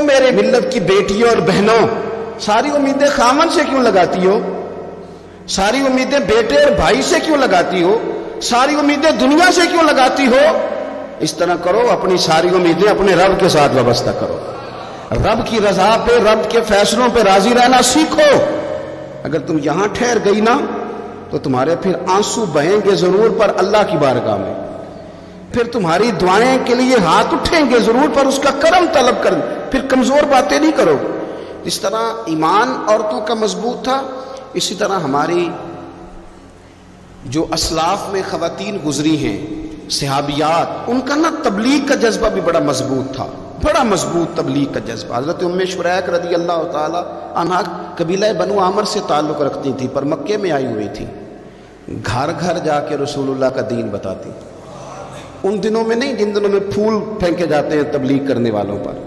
میرے ملت کی بیٹیوں اور بہنوں، ساری امیدیں خامن سے کیوں لگاتی ہو؟ ساری امیدیں بیٹے اور بھائی سے کیوں لگاتی ہو؟ ساری امیدیں دنیا سے کیوں لگاتی ہو؟ اس طرح کرو، اپنی ساری امیدیں اپنے رب کے ساتھ وابستہ کرو، رب کی رضا پہ، رب کے فیصلوں پہ راضی رہنا سیکھو۔ اگر تم یہاں ٹھہر گئی نا تو تمہارے پھر آنسو بہیں گے ضرور پر اللہ کی بارگاہ میں، پھر تمہاری دعائیں کے لیے ہاتھ اٹھیں گے ضرور پر اس کا کرم طلب کر، پھر کمزور باتیں نہیں کرو۔ اس طرح ایمان عورتوں کا مضبوط تھا، اسی طرح ہماری جو اسلاف میں خواتین گزری ہیں صحابیات، ان کا نا تبلیغ کا جذبہ بھی بڑا مضبوط تھا، بڑا مضبوط تبلیغ کا جذبہ۔ حضرت ام شریک رضی اللہ تعالی عنہا قبیلہ بنو عامر سے تعلق رکھتی تھی پر مکے میں آئی ہوئی تھی، گھر گھر جا کے رسول اللہ کا دین بتاتی۔ ان دنوں میں نہیں جن دنوں میں پھول پھینکے جاتے ہیں تبلیغ کرنے والوں پر،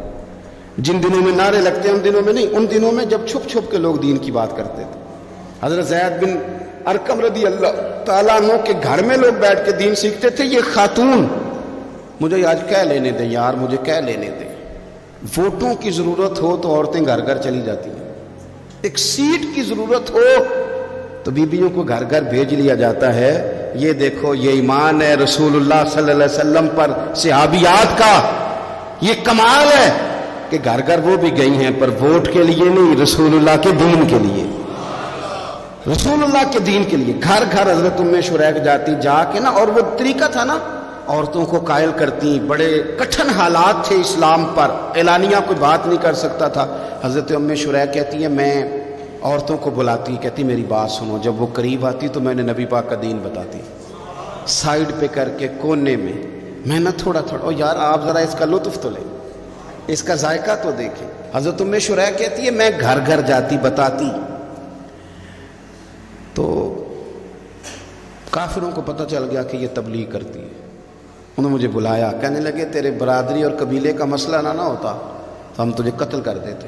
جن دنوں میں نعرے لگتے ہیں ان دنوں میں نہیں، ان دنوں میں جب چھپ چھپ کے لوگ دین کی بات کرتے تھے۔ حضرت زید بن ارقم رضی اللہ تعالیٰ عنہ کے گھر میں لوگ بیٹھ کے دین سیکھتے تھے۔ یہ خاتون، مجھے آج کہہ لینے دیں یار، مجھے کہہ لینے دیں، ووٹوں کی ضرورت ہو تو عورتیں گھر گھر چلی جاتی ہیں، ایک سیٹ کی ضرورت ہو تو بیویوں کو گھر گھر بھیج لیا جاتا ہے۔ یہ دیکھو، یہ ایمان ہے رسول اللہ صلی اللہ علیہ وسلم پر صحابیات کا، یہ کمال ہے کہ گھر گھر وہ بھی گئی ہیں پر ووٹ کے لیے نہیں، رسول اللہ کے دین کے لیے، رسول اللہ کے دین کے لیے گھر گھر حضرت ام شریک جاتی، جا کے نا، اور وہ طریقہ تھا نا، عورتوں کو قائل کرتی، بڑے کٹھن حالات تھے اسلام پر، اعلانیہ کوئی بات نہیں کر سکتا تھا۔ حضرت ام شریک کہتی ہے میں عورتوں کو بلاتی، کہتی میری بات سنو، جب وہ قریب آتی تو میں نے نبی پاک کا دین بتاتی، سائیڈ پہ کر کے کونے میں نہ تھوڑا تھوڑا، او یار آپ ذرا اس کا لطف تو لیں، اس کا ذائقہ تو دیکھیں۔ حضرت ام شریک کہتی ہے میں گھر گھر جاتی بتاتی، تو کافروں کو پتہ چل گیا کہ یہ تبلیغ کرتی ہے، انہوں نے مجھے بلایا، کہنے لگے تیرے برادری اور قبیلے کا مسئلہ نہ ہوتا تو ہم تجھے قتل کر دیتے،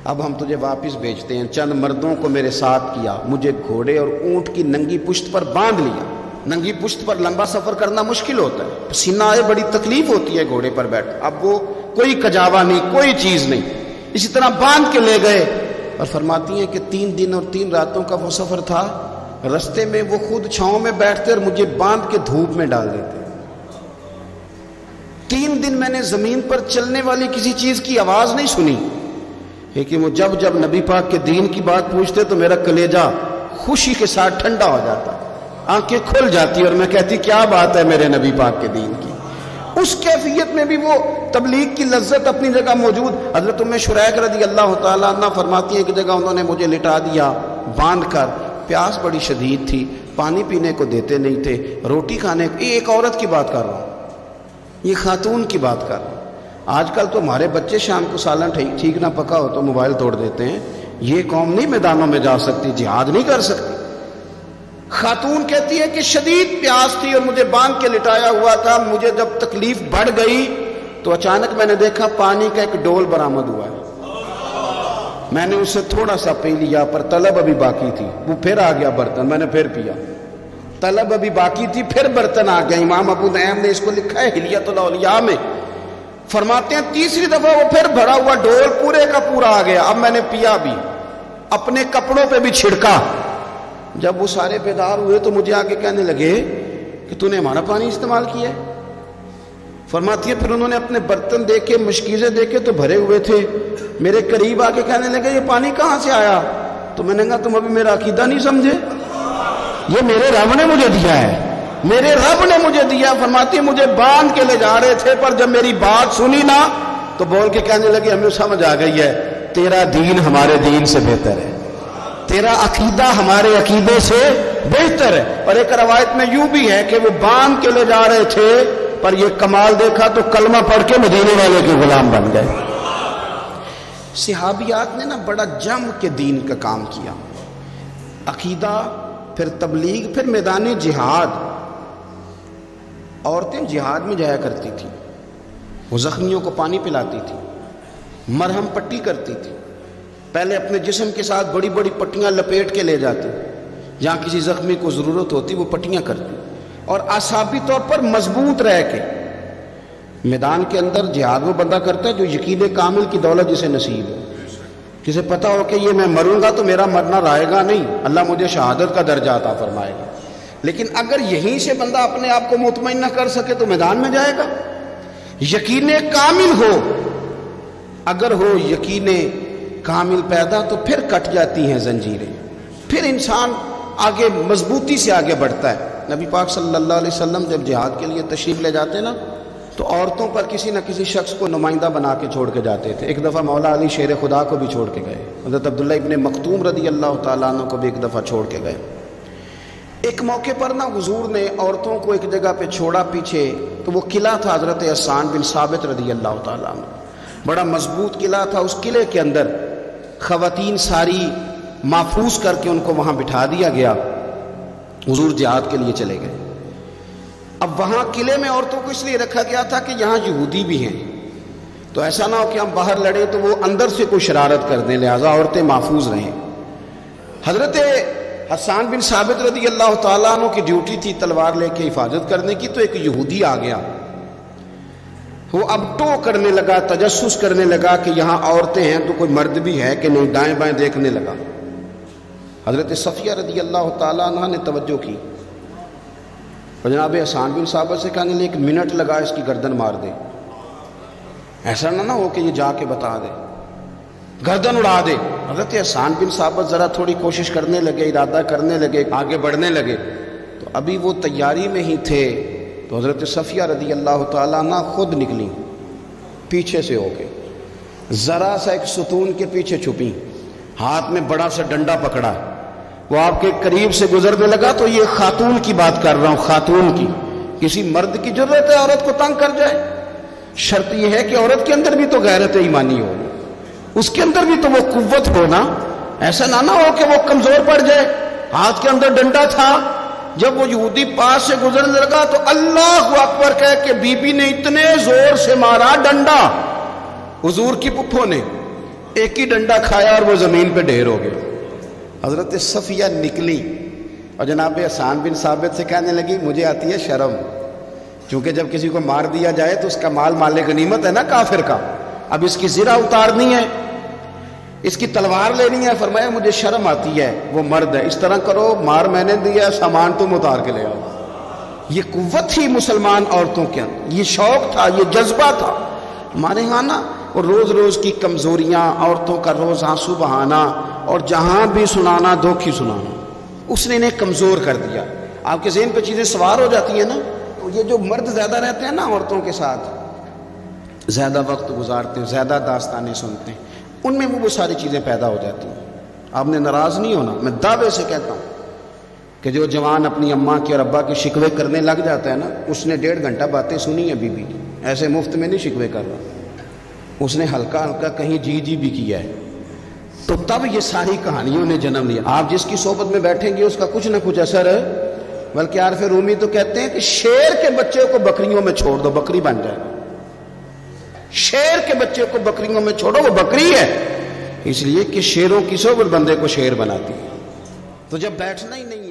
اب ہم تجھے واپس بھیجتے ہیں۔ چند مردوں کو میرے ساتھ کیا، مجھے گھوڑے اور اونٹ کی ننگی پشت پر باندھ لیا۔ ننگی پشت پر لمبا سفر کرنا مشکل ہوتا ہے، پسینہ آئے، بڑی تکلیف ہوتی ہے گھوڑے پر بیٹھ، اب وہ کوئی کجاوا نہیں، کوئی چیز نہیں، اسی طرح باندھ کے لے گئے۔ اور فرماتی ہیں کہ 3 دن اور 3 راتوں کا وہ سفر تھا، رستے میں وہ خود چھاؤں میں بیٹھتے اور مجھے باندھ کے دھوپ میں ڈال دیتے۔ 3 دن میں نے زمین پر چلنے والی کسی چیز کی آواز نہیں سنی، لیکن وہ جب نبی پاک کے دین کی بات پوچھتے تو میرا کلیجہ خوشی کے ساتھ ٹھنڈا ہو جاتا، آنکھیں کھل جاتی اور میں کہتی کیا بات ہے میرے نبی پاک کے دین کی۔ اس کیفیت میں بھی وہ تبلیغ کی لذت اپنی جگہ موجود۔ حضرت ام شریک رضی اللہ تعالیٰ عنہ فرماتی ہے کہ جگہ انہوں نے مجھے لٹا دیا باندھ کر، پیاس بڑی شدید تھی، پانی پینے کو دیتے نہیں تھے، روٹی کھانے کو، ایک عورت کی بات کر رہا ہوں، یہ خاتون کی بات کر رہا ہوں۔ آج کل تو ہمارے بچے شام کو سالن ٹھیک نہ پکا ہو تو موبائل توڑ دیتے ہیں، یہ قوم نہیں میدانوں میں جا سکتی، جہاد نہیں کر سکتی۔ خاتون کہتی ہے کہ شدید پیاس تھی اور مجھے باندھ کے لٹایا ہوا تھا، مجھے جب تکلیف بڑھ گئی تو اچانک میں نے دیکھا پانی کا ایک ڈول برآمد ہوا ہے، میں نے اسے تھوڑا سا پی لیا پر طلب ابھی باقی تھی، وہ پھر آ گیا برتن، میں نے پھر پیا، طلب ابھی باقی تھی، پھر برتن آ گیا۔ امام ابو نعیم نے اس کو لکھا ہے حلیۃ الاولیاء میں، فرماتے ہیں تیسری دفعہ وہ پھر بھرا ہوا ڈول پورے کا پورا آ گیا، اب میں نے پیا بھی، اپنے کپڑوں پہ بھی چھڑکا۔ جب وہ سارے بیدار ہوئے تو مجھے آگے کہنے لگے کہ تو نے ہمارا پانی استعمال کیا ہے۔ فرماتی ہے پھر انہوں نے اپنے برتن دیکھے، مشکیزیں دیکھے تو بھرے ہوئے تھے، میرے قریب آ کے کہنے لگے یہ پانی کہاں سے آیا؟ تو میں نے کہا تم ابھی میرا عقیدہ نہیں سمجھے، یہ میرے رب نے مجھے دیا ہے، میرے رب نے مجھے دیا۔ فرماتی ہے مجھے باندھ کے لے جا رہے تھے پر جب میری بات سنی نا تو بول کے کہنے لگے ہمیں سمجھ آ گئی ہے تیرا دین ہمارے دین سے بہتر ہے، تیرا عقیدہ ہمارے عقیدے سے بہتر ہے۔ اور ایک روایت میں یوں بھی ہے کہ وہ باندھ کے لے جا رہے تھے پر یہ کمال دیکھا تو کلمہ پڑھ کے مدینے والے کے غلام بن گئے۔ صحابیات نے نا بڑا جم کے دین کا کام کیا، عقیدہ، پھر تبلیغ، پھر میدان جہاد۔ عورتیں جہاد میں جایا کرتی تھیں، وہ زخمیوں کو پانی پلاتی تھی، مرہم پٹی کرتی تھی، پہلے اپنے جسم کے ساتھ بڑی بڑی پٹیاں لپیٹ کے لے جاتی، جہاں کسی زخمی کو ضرورت ہوتی وہ پٹیاں کرتی، اور اعصابی طور پر مضبوط رہ کے میدان کے اندر جہاد وہ بندہ کرتا ہے جو یقین کامل کی دولت جسے نصیب ہو، جسے پتا ہو کہ یہ میں مروں گا تو میرا مرنا رہے گا نہیں، اللہ مجھے شہادت کا درجہ عطا فرمائے گا۔ لیکن اگر یہیں سے بندہ اپنے آپ کو مطمئن نہ کر سکے تو میدان میں جائے گا۔ یقین کامل ہو، اگر ہو یقین کامل پیدا تو پھر کٹ جاتی ہیں زنجیریں، پھر انسان آگے مضبوطی سے آگے بڑھتا ہے۔ نبی پاک صلی اللہ علیہ وسلم جب جہاد کے لیے تشریف لے جاتے نا تو عورتوں پر کسی نہ کسی شخص کو نمائندہ بنا کے چھوڑ کے جاتے تھے۔ ایک دفعہ مولا علی شیر خدا کو بھی چھوڑ کے گئے، حضرت عبداللہ ابن مکتوم رضی اللہ تعالیٰ عنہ کو بھی ایک دفعہ چھوڑ کے گئے۔ ایک موقع پر نا حضور نے عورتوں کو ایک جگہ پہ چھوڑا پیچھے، تو وہ قلعہ تھا حضرت حسان بن ثابت رضی اللہ تعالیٰ عنہ، بڑا مضبوط قلعہ تھا۔ اس قلعے کے اندر خواتین ساری محفوظ کر کے ان کو وہاں بٹھا دیا گیا، حضور جہاد کے لیے چلے گئے۔ اب وہاں قلعے میں عورتوں کو اس لیے رکھا گیا تھا کہ یہاں یہودی بھی ہیں، تو ایسا نہ ہو کہ ہم باہر لڑیں تو وہ اندر سے کوئی شرارت کر دیں، لہٰذا عورتیں محفوظ رہیں۔ حضرت حسان بن ثابت رضی اللہ تعالیٰ عنہ کی ڈیوٹی تھی تلوار لے کے حفاظت کرنے کی، تو ایک یہودی آ گیا، وہ اب ٹو کرنے لگا، تجسس کرنے لگا کہ یہاں عورتیں ہیں تو کوئی مرد بھی ہے کہ نہیں، دائیں بائیں دیکھنے لگا۔ حضرت صفیہ رضی اللہ تعالیٰ عنہ نے توجہ کی اور جناب حسان بن ثابت سے کہنے لگے 1 منٹ لگا اس کی گردن مار دے، ایسا نہ ہو کہ یہ جا کے بتا دے، گردن اڑا دے۔ حضرت حسان بن ثابت ذرا تھوڑی کوشش کرنے لگے، ارادہ کرنے لگے، آگے بڑھنے لگے، تو ابھی وہ تیاری میں ہی تھے تو حضرت صفیہ رضی اللہ تعالیٰ عنہ خود نکلی پیچھے سے ہو کے، ذرا سا ایک ستون کے پیچھے چھپی، ہاتھ میں بڑا سا ڈنڈا پکڑا، وہ آپ کے قریب سے گزرنے لگا۔ تو یہ خاتون کی بات کر رہا ہوں، خاتون کی، کسی مرد کی ضرورت ہے عورت کو تنگ کر جائے؟ شرط یہ ہے کہ عورت کے اندر بھی تو غیرت ایمانی ہو، اس کے اندر بھی تو وہ قوت ہو نا، ایسا نہ ہو کہ وہ کمزور پڑ جائے۔ ہاتھ کے اندر ڈنڈا تھا، جب وہ یہودی پاس سے گزرنے لگا تو اللہ اکبر کہہ کہ بی بی نے اتنے زور سے مارا ڈنڈا، حضور کی پپھو نے ایک ہی ڈنڈا کھایا اور وہ زمین پہ ڈھیر ہو گیا۔ حضرت صفیہ نکلی اور جناب حسان بن ثابت سے کہنے لگی مجھے آتی ہے شرم، چونکہ جب کسی کو مار دیا جائے تو اس کا مال مال غنیمت ہے نا کافر کا، اب اس کی زرہ اتارنی ہے، اس کی تلوار لینی ہے۔ فرمایا مجھے شرم آتی ہے، وہ مرد ہے، اس طرح کرو مار میں نے دیا، سامان تم اتار کے لے آؤ۔ یہ قوت تھی مسلمان عورتوں کے اندر، یہ شوق تھا، یہ جذبہ تھا۔ ہمارے ہاں نا اور روز روز کی کمزوریاں، عورتوں کا روز آنسو بہانا اور جہاں بھی سنانا دھوکھی سنانا، اس نے انہیں کمزور کر دیا۔ آپ کے ذہن پہ چیزیں سوار ہو جاتی ہیں نا، تو یہ جو مرد زیادہ رہتے ہیں نا عورتوں کے ساتھ، زیادہ وقت گزارتے ہیں، زیادہ داستانیں سنتے ہیں، ان میں وہ ساری چیزیں پیدا ہو جاتی ہیں۔ آپ نے ناراض نہیں ہونا، میں دعوے سے کہتا ہوں کہ جو جوان اپنی اماں کی اور ابا کے شکوے کرنے لگ جاتا ہے نا، اس نے 1.5 گھنٹہ باتیں سنی ہیں بیوی کی، ایسے مفت میں نہیں شکوے کر رہا، اس نے ہلکا ہلکا کہیں جی بھی کیا ہے، تو تب یہ ساری کہانیوں نے جنم لیا۔ آپ جس کی صحبت میں بیٹھیں گے اس کا کچھ نہ کچھ اثر ہے، بلکہ عارف رومی تو کہتے ہیں کہ شیر کے بچے کو بکریوں میں چھوڑ دو، بکری بن جائے گا۔ شیر کے بچے کو بکریوں میں چھوڑو، وہ بکری ہے، اس لیے کہ شیروں کی صحبت بندے کو شیر بناتی ہے۔ تو جب بیٹھنا ہی نہیں